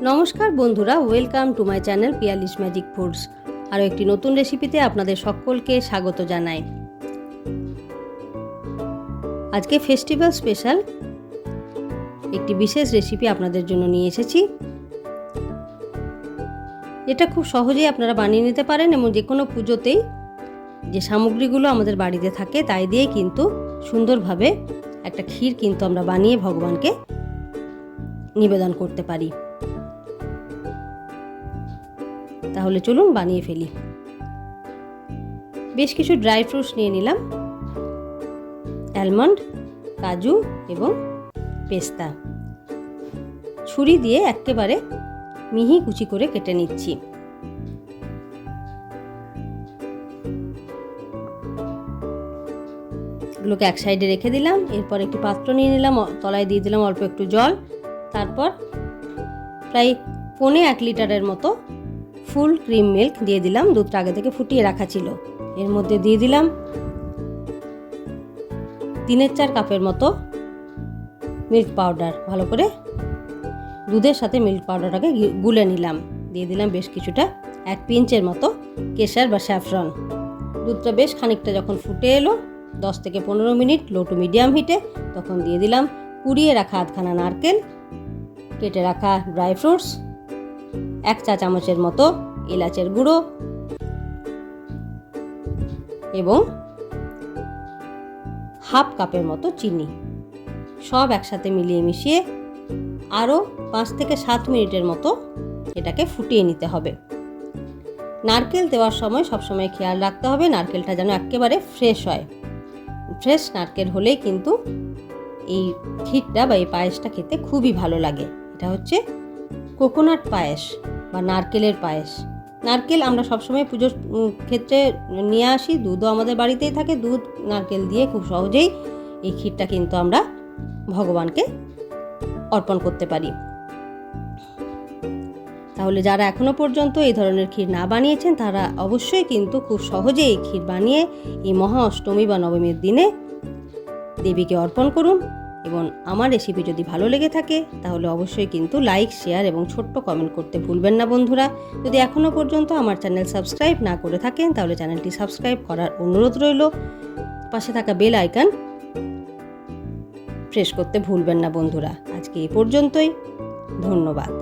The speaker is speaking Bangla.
নমস্কার বন্ধুরা, welcome to my channel Piyali's magic foods. আরও একটি নতুন রেসিপিতে আপনাদের সকলকে স্বাগত জানাই। আজকে ফেস্টিভ্যাল স্পেশাল একটি বিশেষ রেসিপি আপনাদের জন্য নিয়ে এসেছি। এটা খুব সহজেই আপনারা বানিয়ে নিতে পারেন এবং যে কোনো পুজোতেই যে সামগ্রীগুলো আমাদের বাড়িতে থাকে তাই দিয়েই কিন্তু সুন্দরভাবে একটা ক্ষীর কিন্তু আমরা বানিয়ে ভগবানকে নিবেদন করতে পারি। তাহলে চলুন বানিয়ে ফেলি। বেশ কিছু ড্রাই ফ্রুটস নিয়ে নিলাম, অ্যালমন্ড, কাজু এবং পেস্তা। ছুরি দিয়ে একেবারে মিহি কুচি করে কেটে নিচ্ছি। এগুলোকে এক সাইডে রেখে দিলাম। এরপর একটি পাত্র নিয়ে নিলাম, তলায় দিয়ে দিলাম অল্প একটু জল। তারপর প্রায় 1.25 লিটারের মতো ফুল ক্রিম মিল্ক দিয়ে দিলাম। দুধটা আগে থেকে ফুটিয়ে রাখা ছিল। এর মধ্যে দিয়ে দিলাম 3/4 কাপের মতো মিল্ক পাউডার। ভালো করে দুধের সাথে মিল্ক পাউডারটাকে গুলে নিলাম। দিয়ে দিলাম বেশ কিছুটা 1 পিঞ্চের মতো কেশর বা স্যাফরন। দুধটা বেশ খানিকটা যখন ফুটে এলো, 10 থেকে 15 মিনিট লো টু মিডিয়াম হিটে, তখন দিয়ে দিলাম কুড়িয়ে রাখা আধখানা নারকেল, কেটে রাখা ড্রাই ফ্রুটস, 1 চা চামচের মতো এলাচের গুঁড়ো এবং হাফ কাপের মতো চিনি। সব একসাথে মিলিয়ে মিশিয়ে আরও 5 থেকে 7 মিনিটের মতো এটাকে ফুটিয়ে নিতে হবে। নারকেল দেওয়ার সময় সবসময় খেয়াল রাখতে হবে নারকেলটা যেন একেবারে ফ্রেশ হয়। ফ্রেশ নারকেল হলেই কিন্তু এই ক্ষীরটা বা এই পায়েসটা খেতে খুবই ভালো লাগে। এটা হচ্ছে কোকোনাট পায়েস বা নারকেলের পায়েস। নারকেল আমরা সবসময় পুজোর ক্ষেত্রে নিয়ে আসি, দুধও আমাদের বাড়িতেই থাকে। দুধ নারকেল দিয়ে খুব সহজেই এই ক্ষীরটা কিন্তু আমরা ভগবানকে অর্পণ করতে পারি। তাহলে যারা এখনো পর্যন্ত এই ধরনের ক্ষীর না বানিয়েছেন তারা অবশ্যই কিন্তু খুব সহজেই এই ক্ষীর বানিয়ে এই মহা অষ্টমী বা নবমীর দিনে দেবীকে অর্পণ করুন। এবং আমার রেসিপি যদি ভালো লেগে থাকে তাহলে অবশ্যই কিন্তু লাইক, শেয়ার এবং ছোট্ট কমেন্ট করতে ভুলবেন না বন্ধুরা। যদি এখনও পর্যন্ত আমার চ্যানেল সাবস্ক্রাইব না করে থাকেন তাহলে চ্যানেলটি সাবস্ক্রাইব করার অনুরোধ রইল। পাশে থাকা বেল আইকন প্রেস করতে ভুলবেন না বন্ধুরা। আজকে এই পর্যন্তই। ধন্যবাদ।